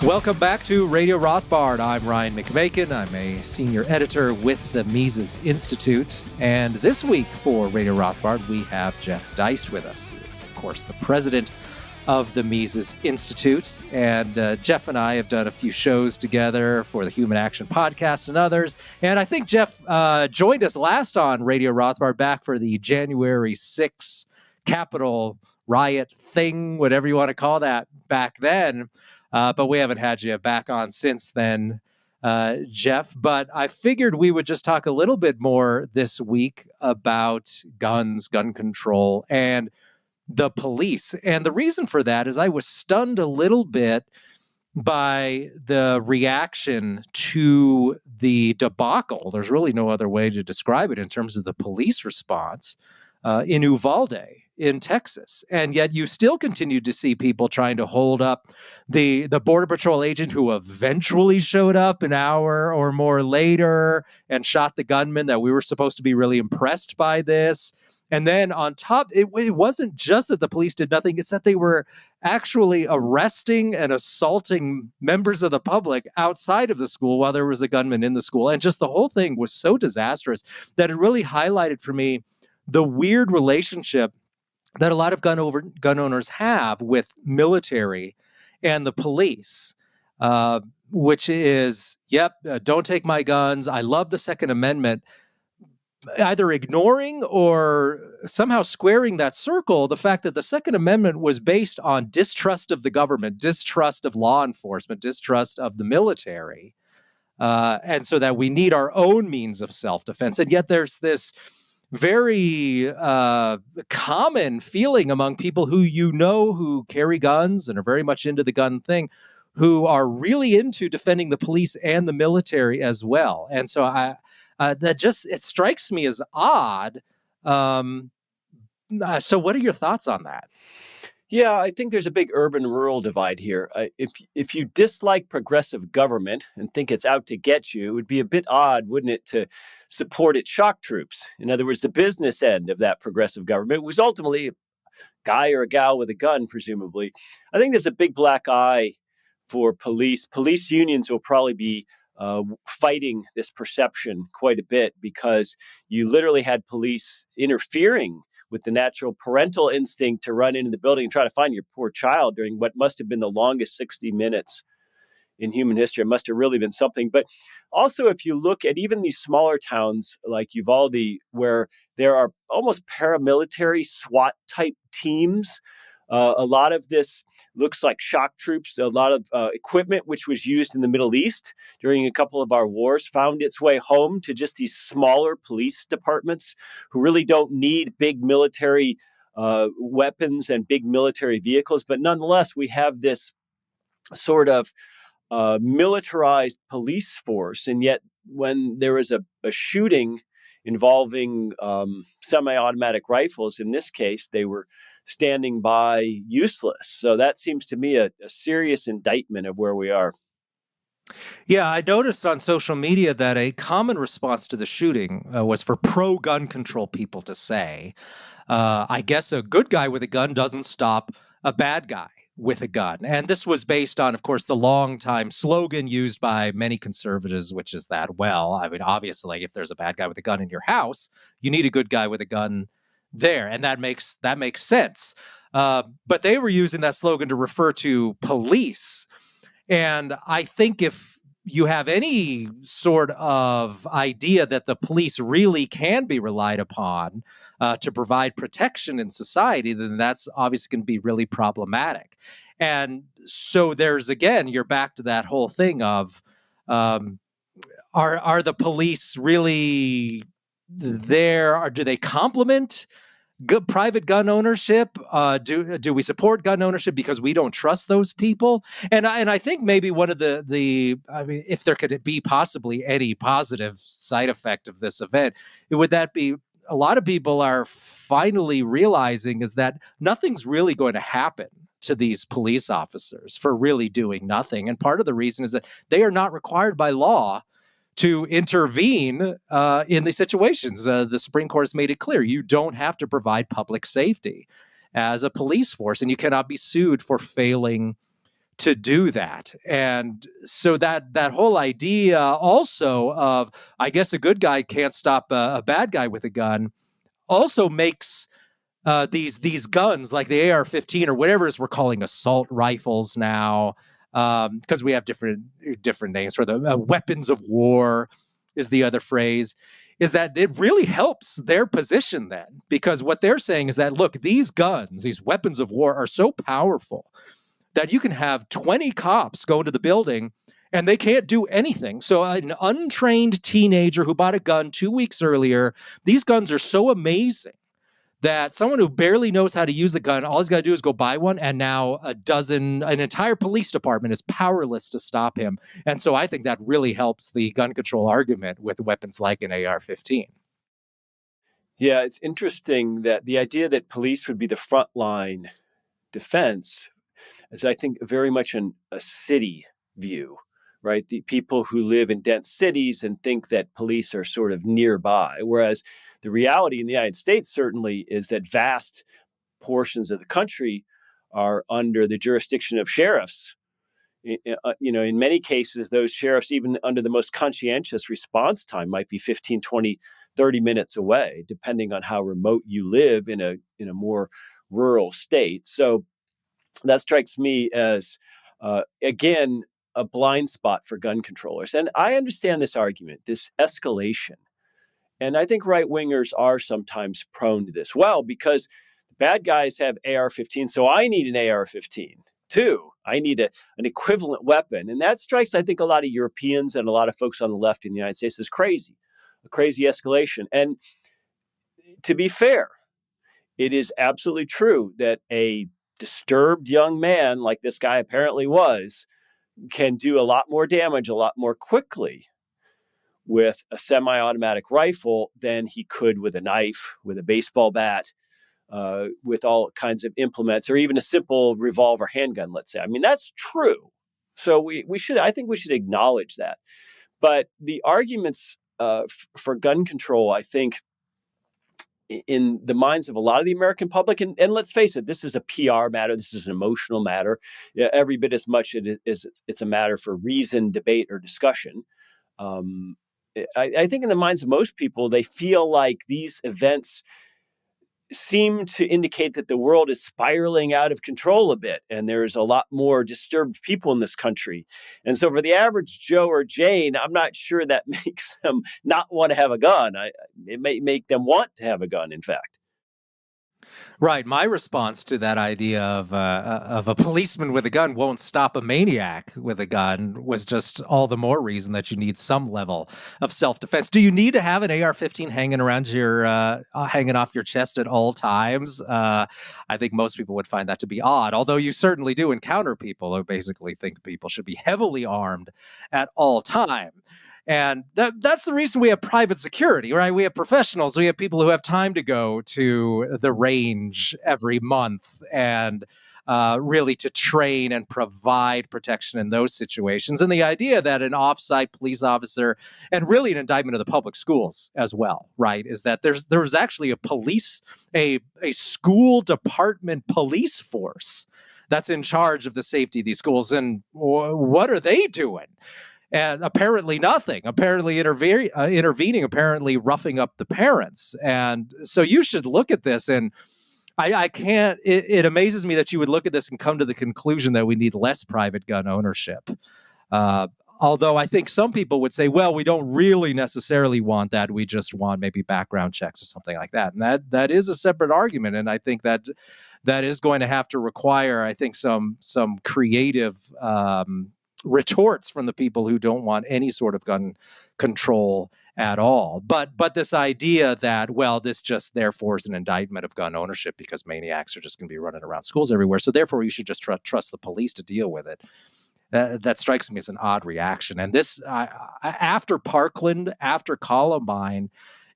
Welcome back to Radio Rothbard. I'm Ryan McMaken. I'm a senior editor with the Mises Institute. And this week for Radio Rothbard, we have Jeff Deist with us, who is, of course, the president of the Mises Institute. And Jeff and I have done a few shows together for the Human Action Podcast and others. And I think Jeff joined us last on Radio Rothbard back for the January 6th Capitol riot thing, whatever you want to call that, back then. But we haven't had you back on since then, Jeff. But I figured we would just talk a little bit more this week about guns, gun control, and the police. And the reason for that is I was stunned a little bit by the reaction to the debacle. There's really no other way to describe it in terms of the police response in Uvalde in Texas. And yet you still continue to see people trying to hold up the Border Patrol agent who eventually showed up an hour or more later and shot the gunman, that we were supposed to be really impressed by this. And then on top, it wasn't just that the police did nothing, it's that they were actually arresting and assaulting members of the public outside of the school while there was a gunman in the school. And just the whole thing was so disastrous that it really highlighted for me the weird relationship that a lot of gun owners have with military and the police, which is, don't take my guns. I love the Second Amendment. Either ignoring or somehow squaring that circle, the fact that the Second Amendment was based on distrust of the government, distrust of law enforcement, distrust of the military, and so that we need our own means of self-defense. And yet there's this very common feeling among people who carry guns and are very much into the gun thing, who are really into defending the police and the military as well. And so it strikes me as odd. So what are your thoughts on that? Yeah, I think there's a big urban-rural divide here. If you dislike progressive government and think it's out to get you, it would be a bit odd, wouldn't it, to support its shock troops? In other words, the business end of that progressive government was ultimately a guy or a gal with a gun, presumably. I think there's a big black eye for police. Police unions will probably be fighting this perception quite a bit, because you literally had police interfering with the natural parental instinct to run into the building and try to find your poor child during what must have been the longest 60 minutes in human history. It must have really been something. But also, if you look at even these smaller towns like Uvalde, where there are almost paramilitary SWAT type teams, a lot of this looks like shock troops. A lot of equipment which was used in the Middle East during a couple of our wars found its way home to just these smaller police departments who really don't need big military weapons and big military vehicles. But nonetheless, we have this sort of militarized police force. And yet when there is a shooting involving semi-automatic rifles, in this case, they were standing by useless. So that seems to me a serious indictment of where we are. Yeah, I noticed on social media that a common response to the shooting was for pro-gun control people to say, I guess a good guy with a gun doesn't stop a bad guy with a gun. And this was based on, of course, the long-time slogan used by many conservatives, which is that, well, I mean, obviously, if there's a bad guy with a gun in your house, you need a good guy with a gun there. And that makes sense. But they were using that slogan to refer to police. And I think if you have any sort of idea that the police really can be relied upon to provide protection in society, then that's obviously going to be really problematic. And so there's, again, you're back to that whole thing of, are the police really there? Or do they complement good private gun ownership? Do we support gun ownership because we don't trust those people? And I think maybe one of the I mean, if there could be possibly any positive side effect of this event, would that be a lot of people are finally realizing is that nothing's really going to happen to these police officers for really doing nothing. And part of the reason is that they are not required by law to intervene in these situations. The Supreme Court has made it clear you don't have to provide public safety as a police force, and you cannot be sued for failing to do that. And so that whole idea also of, I guess a good guy can't stop a bad guy with a gun, also makes these guns like the AR-15 or whatever it is we're calling assault rifles now, because we have different names for them. Weapons of war is the other phrase. Is that it really helps their position then, because what they're saying is that, look, these guns, these weapons of war are so powerful that you can have 20 cops go into the building and they can't do anything. So an untrained teenager who bought a gun 2 weeks earlier, these guns are so amazing that someone who barely knows how to use the gun, all he's got to do is go buy one, and now an entire police department is powerless to stop him. And so I think that really helps the gun control argument with weapons like an AR-15. Yeah, it's interesting that the idea that police would be the frontline defense is, I think, very much a city view, right? The people who live in dense cities and think that police are sort of nearby, whereas the reality in the United States certainly is that vast portions of the country are under the jurisdiction of sheriffs. In many cases, those sheriffs, even under the most conscientious response time, might be 15, 20, 30 minutes away, depending on how remote you live in a more rural state. So that strikes me as, again, a blind spot for gun controllers. And I understand this argument, this escalation. And I think right-wingers are sometimes prone to this. Well, because the bad guys have AR-15, so I need an AR-15 too. I need an equivalent weapon. And that strikes, I think, a lot of Europeans and a lot of folks on the left in the United States as crazy, a crazy escalation. And to be fair, it is absolutely true that a disturbed young man like this guy apparently was can do a lot more damage a lot more quickly with a semi-automatic rifle than he could with a knife, with a baseball bat, with all kinds of implements, or even a simple revolver handgun, let's say. I mean, that's true. So I think we should acknowledge that. But the arguments for gun control, I think, in the minds of a lot of the American public, and let's face it, this is a PR matter, this is an emotional matter, every bit as much as it's a matter for reason, debate, or discussion. I think in the minds of most people, they feel like these events seem to indicate that the world is spiraling out of control a bit, and there's a lot more disturbed people in this country. And so for the average Joe or Jane, I'm not sure that makes them not want to have a gun. It may make them want to have a gun, in fact. Right. My response to that idea of a policeman with a gun won't stop a maniac with a gun was just all the more reason that you need some level of self-defense. Do you need to have an AR-15 hanging around hanging off your chest at all times? I think most people would find that to be odd, although you certainly do encounter people who basically think people should be heavily armed at all time. And that's the reason we have private security, right? We have professionals. We have people who have time to go to the range every month and really to train and provide protection in those situations. And the idea that an off-site police officer, and really an indictment of the public schools as well, right, is that there's actually a school department police force that's in charge of the safety of these schools. And what are they doing? And apparently nothing, apparently intervening, apparently roughing up the parents. And so you should look at this, and I can't, it amazes me that you would look at this and come to the conclusion that we need less private gun ownership. Although I think some people would say, well, we don't really necessarily want that. We just want maybe background checks or something like that. And that is a separate argument. And I think that is going to have to require, I think, some creative retorts from the people who don't want any sort of gun control at all. But this idea that, well, this just therefore is an indictment of gun ownership because maniacs are just going to be running around schools everywhere. So therefore you should just trust the police to deal with it. That strikes me as an odd reaction. And this, after Parkland, after Columbine,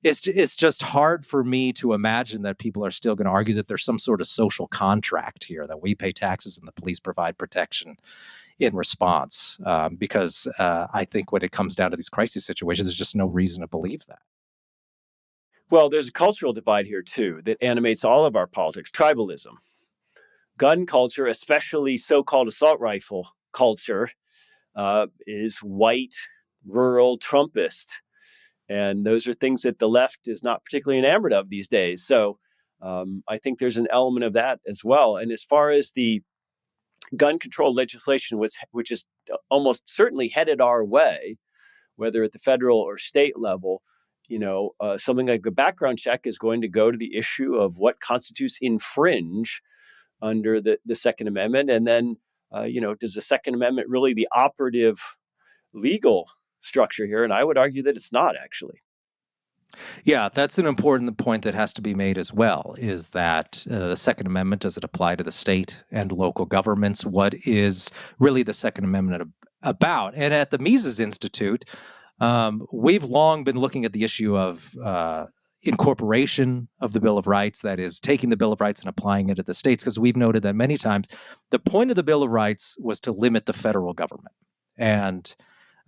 it's just hard for me to imagine that people are still going to argue that there's some sort of social contract here, that we pay taxes and the police provide protection in response, because I think when it comes down to these crisis situations, there's just no reason to believe that. Well, there's a cultural divide here, too, that animates all of our politics, tribalism. Gun culture, especially so-called assault rifle culture is white, rural, Trumpist. And those are things that the left is not particularly enamored of these days. So I think there's an element of that as well. And as far as the gun control legislation, which is almost certainly headed our way, whether at the federal or state level, something like a background check is going to go to the issue of what constitutes infringe under the Second Amendment. And then, does the Second Amendment really the operative legal structure here? And I would argue that it's not, actually. Yeah, that's an important point that has to be made as well, is that the Second Amendment, does it apply to the state and local governments? What is really the Second Amendment about? And at the Mises Institute, we've long been looking at the issue of incorporation of the Bill of Rights, that is, taking the Bill of Rights and applying it to the states, because we've noted that many times the point of the Bill of Rights was to limit the federal government, and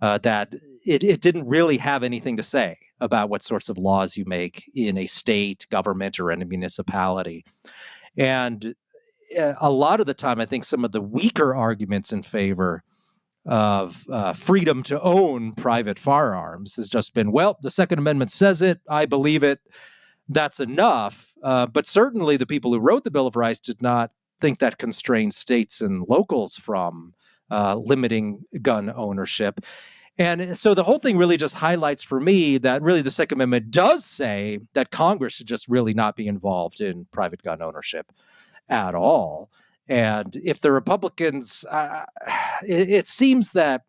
that it didn't really have anything to say about what sorts of laws you make in a state government or in a municipality. And a lot of the time, I think some of the weaker arguments in favor of freedom to own private firearms has just been, well, the Second Amendment says it, I believe it, that's enough. But certainly the people who wrote the Bill of Rights did not think that constrained states and locals from limiting gun ownership. And so the whole thing really just highlights for me that really the Second Amendment does say that Congress should just really not be involved in private gun ownership at all. And if the Republicans, it seems that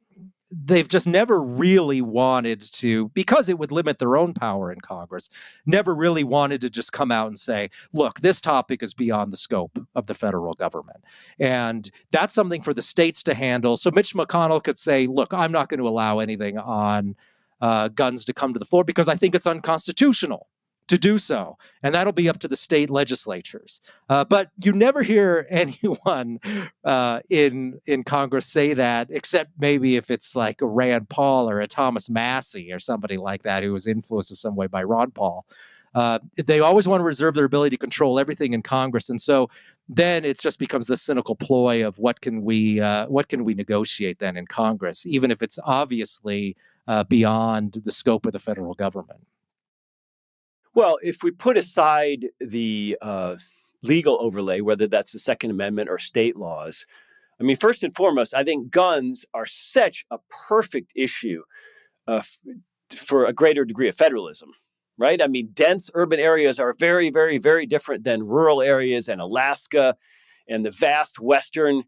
they've just never really wanted to, because it would limit their own power in Congress, never really wanted to just come out and say, look, this topic is beyond the scope of the federal government. And that's something for the states to handle. So Mitch McConnell could say, look, I'm not going to allow anything on guns to come to the floor because I think it's unconstitutional to do so. And that'll be up to the state legislatures. But you never hear anyone in Congress say that, except maybe if it's like a Rand Paul or a Thomas Massie or somebody like that who was influenced in some way by Ron Paul. They always want to reserve their ability to control everything in Congress. And so then it just becomes the cynical ploy of what can we negotiate then in Congress, even if it's obviously beyond the scope of the federal government. Well, if we put aside the legal overlay, whether that's the Second Amendment or state laws, I mean, first and foremost, I think guns are such a perfect issue for a greater degree of federalism, right? I mean, dense urban areas are very, very, very different than rural areas and Alaska and the vast western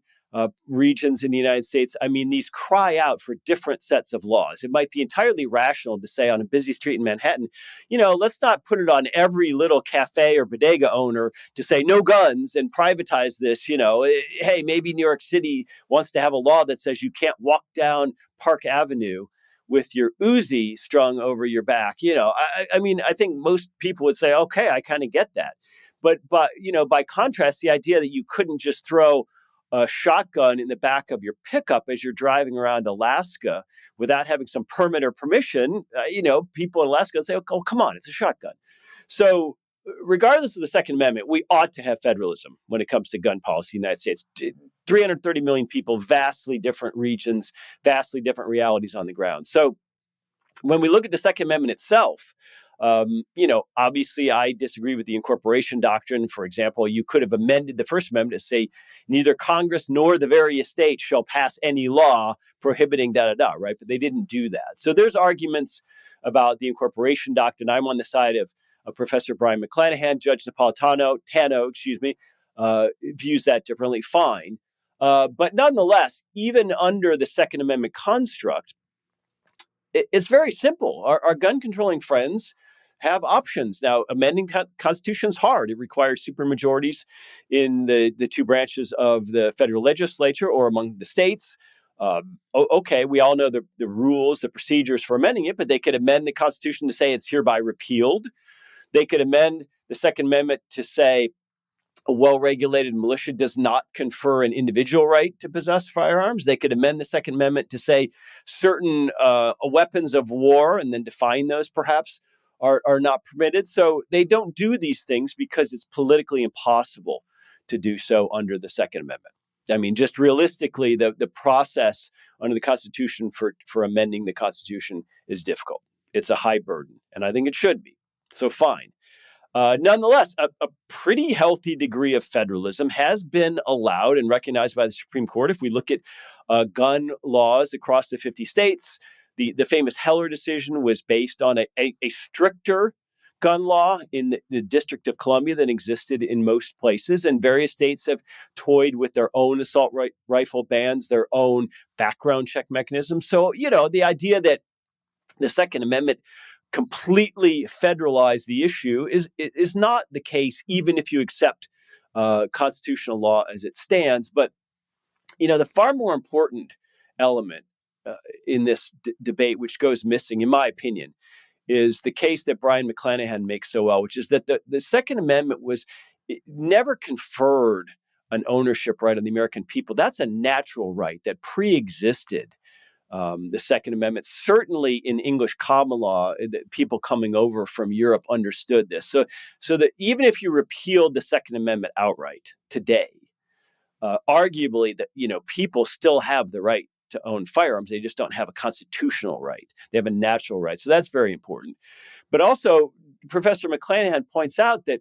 regions in the United States. I mean, these cry out for different sets of laws. It might be entirely rational to say on a busy street in Manhattan, let's not put it on every little cafe or bodega owner to say no guns and privatize this. Hey, maybe New York City wants to have a law that says you can't walk down Park Avenue with your Uzi strung over your back. I mean, I think most people would say, okay, I kind of get that. But by contrast, the idea that you couldn't just throw a shotgun in the back of your pickup as you're driving around Alaska without having some permit or permission, people in Alaska would say, oh, come on, it's a shotgun. So regardless of the Second Amendment, we ought to have federalism when it comes to gun policy in the United States. 330 million people, vastly different regions, vastly different realities on the ground. So when we look at the Second Amendment itself, obviously I disagree with the incorporation doctrine. For example, you could have amended the First Amendment to say neither Congress nor the various states shall pass any law prohibiting right? But they didn't do that. So there's arguments about the incorporation doctrine. I'm on the side of Professor Brian McClanahan. Judge Napolitano, views that differently. Fine. But nonetheless, even under the Second Amendment construct, it's very simple. Our gun-controlling friends have options. Now, amending Constitution is hard. It requires supermajorities in the two branches of the federal legislature or among the states. Okay, we all know the rules, the procedures for amending it, but they could amend the Constitution to say it's hereby repealed. They could amend the Second Amendment to say a well-regulated militia does not confer an individual right to possess firearms. They could amend the Second Amendment to say certain weapons of war and then define those perhaps are not permitted. So they don't do these things because it's politically impossible to do so under the Second Amendment. I mean, just realistically, the process under the Constitution for amending the Constitution is difficult. It's a high burden, and I think it should be. So fine. Nonetheless, a pretty healthy degree of federalism has been allowed and recognized by the Supreme Court. If we look at gun laws across the 50 states, the famous Heller decision was based on a stricter gun law in the District of Columbia than existed in most places. And various states have toyed with their own assault rifle bans, their own background check mechanisms. So, the idea that the Second Amendment completely federalize the issue is not the case, even if you accept constitutional law as it stands. But the far more important element in this debate, which goes missing, in my opinion, is the case that Brian McClanahan makes so well, which is that the Second Amendment never conferred an ownership right on the American people. That's a natural right that pre-existed the Second Amendment. Certainly in English common law, people coming over from Europe understood this. So that even if you repealed the Second Amendment outright today, arguably that people still have the right to own firearms. They just don't have a constitutional right. They have a natural right. So that's very important. But also, Professor McClanahan points out that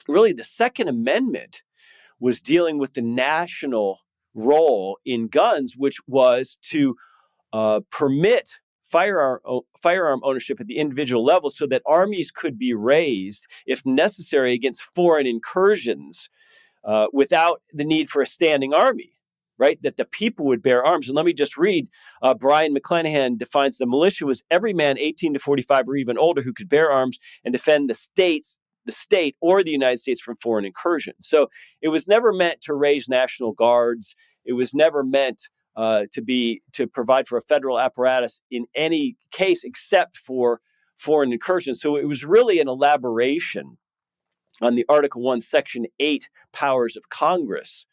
really the Second Amendment was dealing with the national role in guns, which was to permit firearm ownership at the individual level so that armies could be raised, if necessary, against foreign incursions without the need for a standing army, right? That the people would bear arms. And let me just read, Brian McClanahan defines the militia was every man 18 to 45 or even older who could bear arms and defend the state or the United States from foreign incursion. So it was never meant to raise national guards. It was never meant to provide for a federal apparatus in any case except for foreign incursion. So it was really an elaboration on the Article 1, Section 8 powers of Congress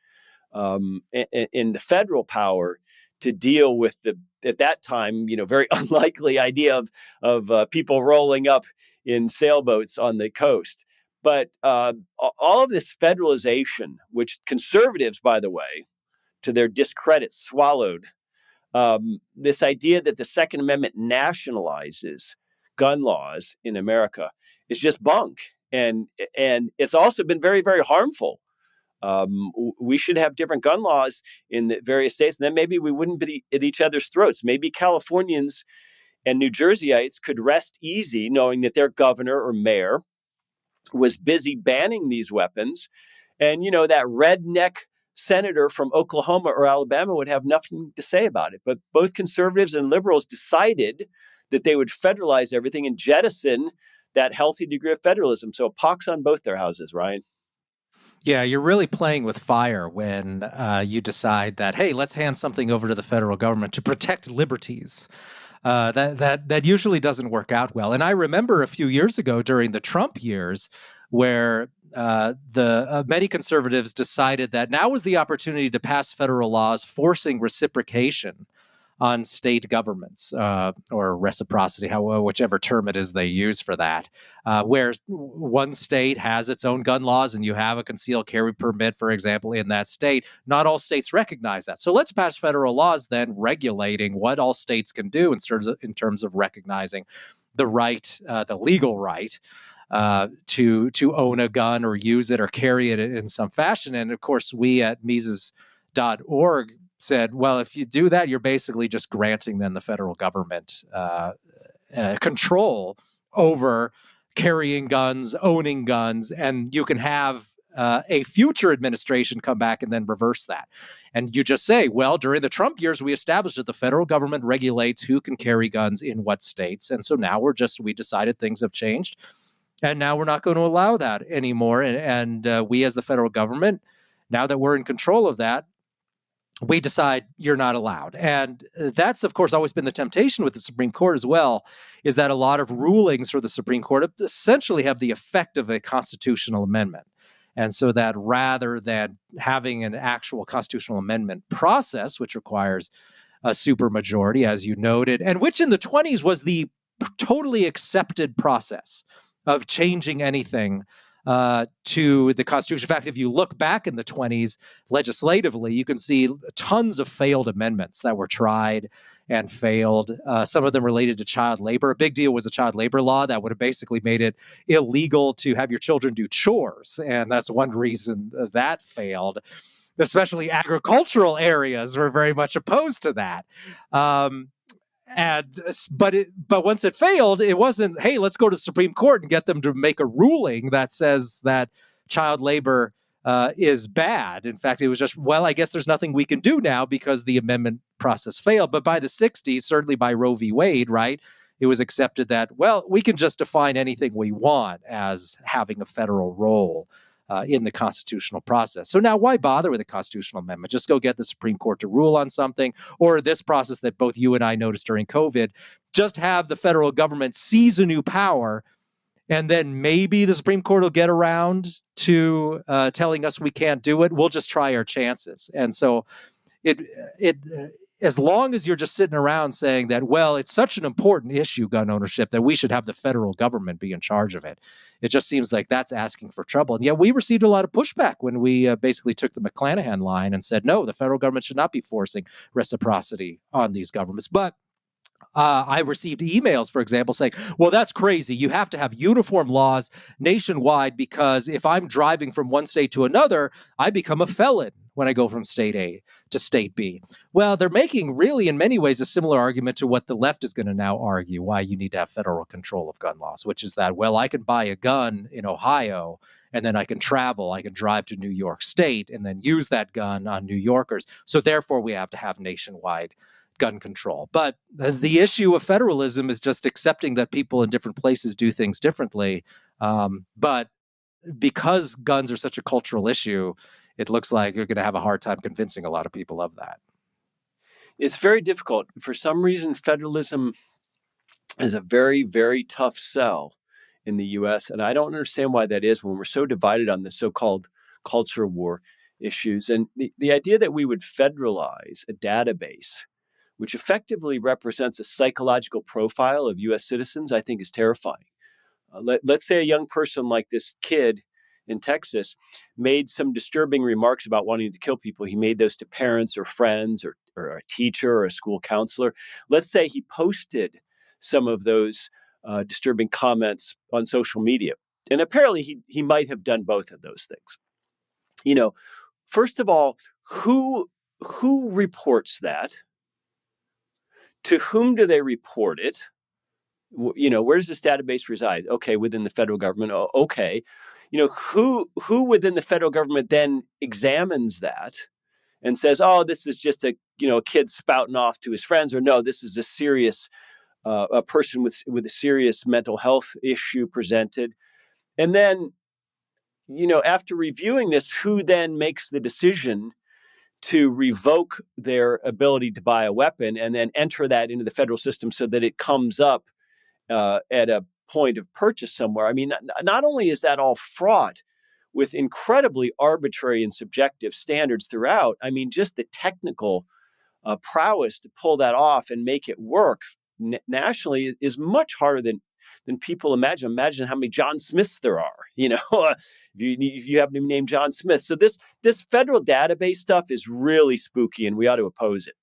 in the federal power to deal with at that time, very unlikely idea of people rolling up in sailboats on the coast. But all of this federalization, which conservatives, by the way, to their discredit, swallowed, this idea that the Second Amendment nationalizes gun laws in America is just bunk. And it's also been very, very harmful. We should have different gun laws in the various states, and then maybe we wouldn't be at each other's throats. Maybe Californians and New Jerseyites could rest easy knowing that their governor or mayor was busy banning these weapons. And, that redneck senator from Oklahoma or Alabama would have nothing to say about it. But both conservatives and liberals decided that they would federalize everything and jettison that healthy degree of federalism. So pox on both their houses, Ryan. Yeah, you're really playing with fire when you decide that, hey, let's hand something over to the federal government to protect liberties. That usually doesn't work out well. And I remember a few years ago during the Trump years where many conservatives decided that now was the opportunity to pass federal laws forcing reciprocation on state governments, or reciprocity, whichever term it is they use for that, where one state has its own gun laws and you have a concealed carry permit, for example, in that state. Not all states recognize that. So let's pass federal laws then regulating what all states can do in terms of recognizing the right, the legal right to own a gun or use it or carry it in some fashion. And of course, we at Mises.org said, well, if you do that, you're basically just granting then the federal government control over carrying guns, owning guns, and you can have a future administration come back and then reverse that. And you just say, well, during the Trump years, we established that the federal government regulates who can carry guns in what states. And so now we decided things have changed. And now we're not going to allow that anymore. And we as the federal government, now that we're in control of that, we decide you're not allowed. And that's, of course, always been the temptation with the Supreme Court as well, is that a lot of rulings for the Supreme Court essentially have the effect of a constitutional amendment. And so that rather than having an actual constitutional amendment process, which requires a supermajority, as you noted, and which in the 1920s was the totally accepted process of changing anything to the Constitution. In fact, if you look back in the 20s legislatively, you can see tons of failed amendments that were tried and failed. Some of them related to child labor. A big deal was a child labor law that would have basically made it illegal to have your children do chores. And that's one reason that failed. Especially agricultural areas were very much opposed to that. But once it failed, it wasn't, hey, let's go to the Supreme Court and get them to make a ruling that says that child labor is bad. In fact, it was just, well, I guess there's nothing we can do now because the amendment process failed. But by the 60s, certainly by Roe v. Wade, right, it was accepted that, well, we can just define anything we want as having a federal role in the constitutional process. So now why bother with a constitutional amendment? Just go get the Supreme Court to rule on something, or this process that both you and I noticed during COVID, just have the federal government seize a new power, and then maybe the Supreme Court will get around to telling us we can't do it. We'll just try our chances. And so as long as you're just sitting around saying that, well, it's such an important issue, gun ownership, that we should have the federal government be in charge of it, it just seems like that's asking for trouble. And yet we received a lot of pushback when we basically took the McClanahan line and said, no, the federal government should not be forcing reciprocity on these governments. But I received emails, for example, saying, well, that's crazy. You have to have uniform laws nationwide because if I'm driving from one state to another, I become a felon when I go from state A to state B. Well, they're making really, in many ways, a similar argument to what the left is going to now argue, why you need to have federal control of gun laws, which is that, well, I can buy a gun in Ohio and then I can travel, I can drive to New York State and then use that gun on New Yorkers. So therefore, we have to have nationwide gun control. But the issue of federalism is just accepting that people in different places do things differently. But because guns are such a cultural issue, it looks like you're going to have a hard time convincing a lot of people of that. It's very difficult. For some reason, federalism is a very, very tough sell in the U.S., and I don't understand why that is when we're so divided on the so-called culture war issues. And the idea that we would federalize a database which effectively represents a psychological profile of U.S. citizens, I think is terrifying. Let's say a young person like this kid in Texas made some disturbing remarks about wanting to kill people. He made those to parents or friends or a teacher or a school counselor. Let's say he posted some of those disturbing comments on social media. And apparently he might have done both of those things. You know, first of all, who reports that? To whom do they report it? You know, where does this database reside? Okay, within the federal government. Oh, okay. You know, who within the federal government then examines that and says, oh, this is just a kid spouting off to his friends, or no, this is a serious a person with a serious mental health issue presented. And then, after reviewing this, who then makes the decision to revoke their ability to buy a weapon and then enter that into the federal system so that it comes up at a point of purchase somewhere? I mean, not only is that all fraught with incredibly arbitrary and subjective standards throughout, I mean, just the technical prowess to pull that off and make it work nationally is much harder than people imagine. Imagine how many John Smiths there are, if you happen to be named John Smith. So this federal database stuff is really spooky, and we ought to oppose it.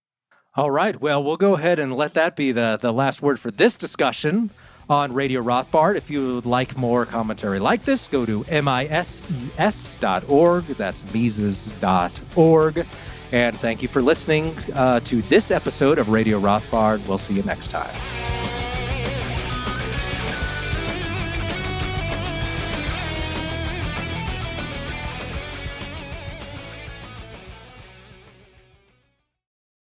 All right. Well, we'll go ahead and let that be the last word for this discussion on Radio Rothbard. If you would like more commentary like this, go to mises.org. That's Mises.org. And thank you for listening to this episode of Radio Rothbard. We'll see you next time.